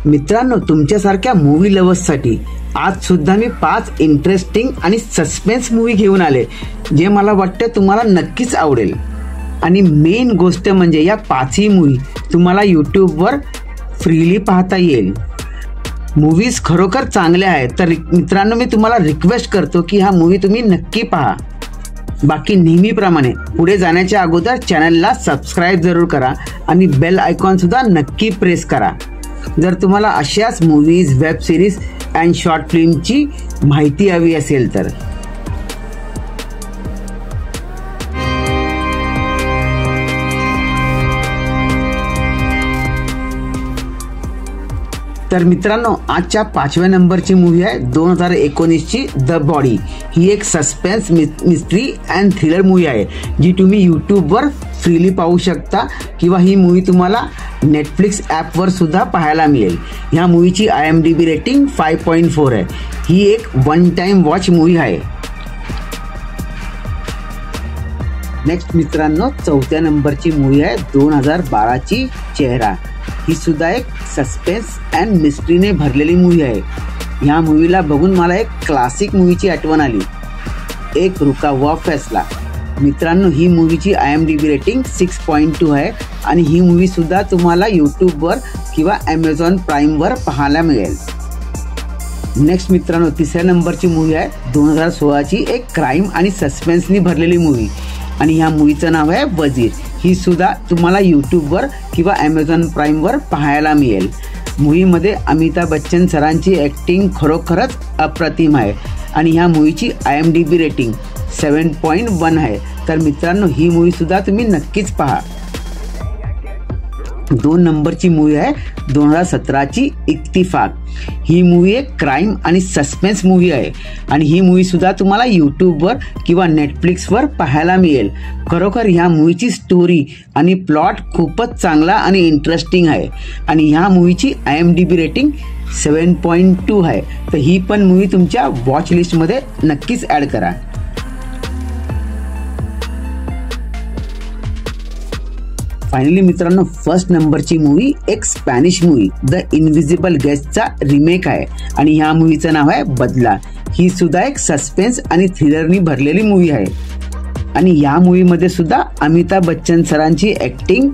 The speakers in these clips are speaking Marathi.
मित्रांनो, तुमच्यासारख्या मूवी लवर्ससाठी आज सुद्धा मी 5 इंटरेस्टिंग आणि सस्पेन्स मूवी घेऊन आले, जे मला वाटतं तुम्हाला नक्कीच आवडेल। आणि मेन गोष्ट म्हणजे या 5ही मूवी तुम्हाला यूट्यूबवर फ्रीली पाहता येईल। मूवीज खरोखर चांगल्या आहेत, तर मित्रांनो मी तुम्हाला रिक्वेस्ट करतो की हा मूवी तुम्ही नक्की पहा। बाकी नेहमीप्रमाणे पुढे जाण्याच्या अगोदर चॅनलला सबस्क्राईब जरूर करा आणि बेल आयकॉन सुद्धा नक्की प्रेस करा। जर तुम्हाला अशाच movies, web series and short फिल्मची माहिती हवी असेल तर। तर मित्रांनो, आजच्या 5व्या नंबरची मूवी आहे 2019ची द बॉडी। ही एक suspense, mystery and thriller movie आहे, जी तुम्ही यूट्यूबवर फ्रीली पाहू शकता किंवा ही मूवी तुम्हाला नेटफ्लिक्स ॲपवर सुद्धा पाहायला मिळेल। ह्या मूवीची IMDb रेटिंग 5.4 आहे। ही एक वन टाइम वॉच मूवी आहे। नेक्स्ट मित्रांनो, 4थ्या नंबरची मूवी आहे 2012ची चेहरा। ही सुद्धा एक सस्पेन्स अँड मिस्ट्रीने भरलेली मूवी आहे। ह्या मूवीला बघून मला एक क्लासिक मूवीची आठवण आली, एक रुका हुआ फैसला। मित्रांनो, ही मूवीची IMDb रेटिंग 6.2 आहे आणि ही मूवी सुद्धा तुम्हाला यूट्यूबवर किंवा Amazon प्राईमवर पाहायला मिळेल। नेक्स्ट मित्रांनो, 3ऱ्या नंबरची मूवी आहे 2016ची एक क्राईम आणि सस्पेन्सनी भरलेली मूवी आणि ह्या मूवीचं नाव आहे वजीर। ही सुद्धा तुम्हाला यूट्यूबवर किंवा Amazon प्राईमवर पाहायला मिळेल। मूवीमध्ये अमिताभ बच्चन सरांची ॲक्टिंग खरोखरच अप्रतिम आहे आणि ह्या मूवीची IMDb रेटिंग 7.1 आहे। तर मित्रांनो, ही मूवी सुद्धा तुम्ही नक्कीच पहा। 2 नंबरची मूवी आहे 2017ची इत्तिफाक। ही मूवी एक क्राईम आणि सस्पेन्स मूवी आहे आणि ही मूवी सुद्धा तुम्हाला यूट्यूबवर किंवा नेटफ्लिक्सवर पाहायला मिळेल। खरोखर ह्या मूवीची स्टोरी आणि प्लॉट खूपच चांगला आणि इंटरेस्टिंग आहे आणि ह्या मूवीची IMDb रेटिंग 7.2 आहे। तर ही पण मूवी तुमच्या वॉच लिस्टमध्ये नक्कीच ॲड करा। फायनली मित्रांनो, 1st नंबरची मूवी एक स्पॅनिश मूवी द इनविजिबल गेस्टचा रिमेक आहे आणि ह्या मूवीचं नाव आहे बदला। ही सुद्धा एक सस्पेन्स आणि थ्रिलरनी भरलेली मूवी आहे आणि ह्या मूवीमध्ये सुद्धा अमिताभ बच्चन सरांची ॲक्टिंग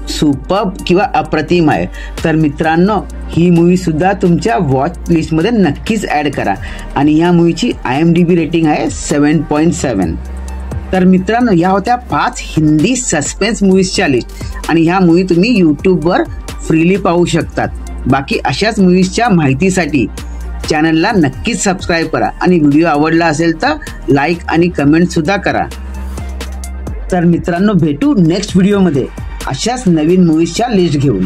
सुपर्ब किंवा अप्रतिम आहे। तर मित्रांनो, ही मूवी सुद्धा तुमच्या वॉच लिस्टमध्ये नक्कीच ॲड करा आणि ह्या मूवीची IMDb रेटिंग आहे 7.7। तर मित्रांनो, या होत्या 5 हिंदी सस्पेन्स मूवीजच्या लिस्ट आणि ह्या मूवी तुम्ही यूट्यूबवर फ्रीली पाहू शकतात। बाकी अशाच मूवीजच्या माहितीसाठी चॅनलला नक्कीच सबस्क्राईब करा आणि व्हिडिओ आवडला असेल तर लाईक आणि कमेंट सुद्धा करा। तर मित्रांनो, भेटू नेक्स्ट व्हिडिओमध्ये अशाच नवीन मूवीजच्या लिस्ट घेऊन।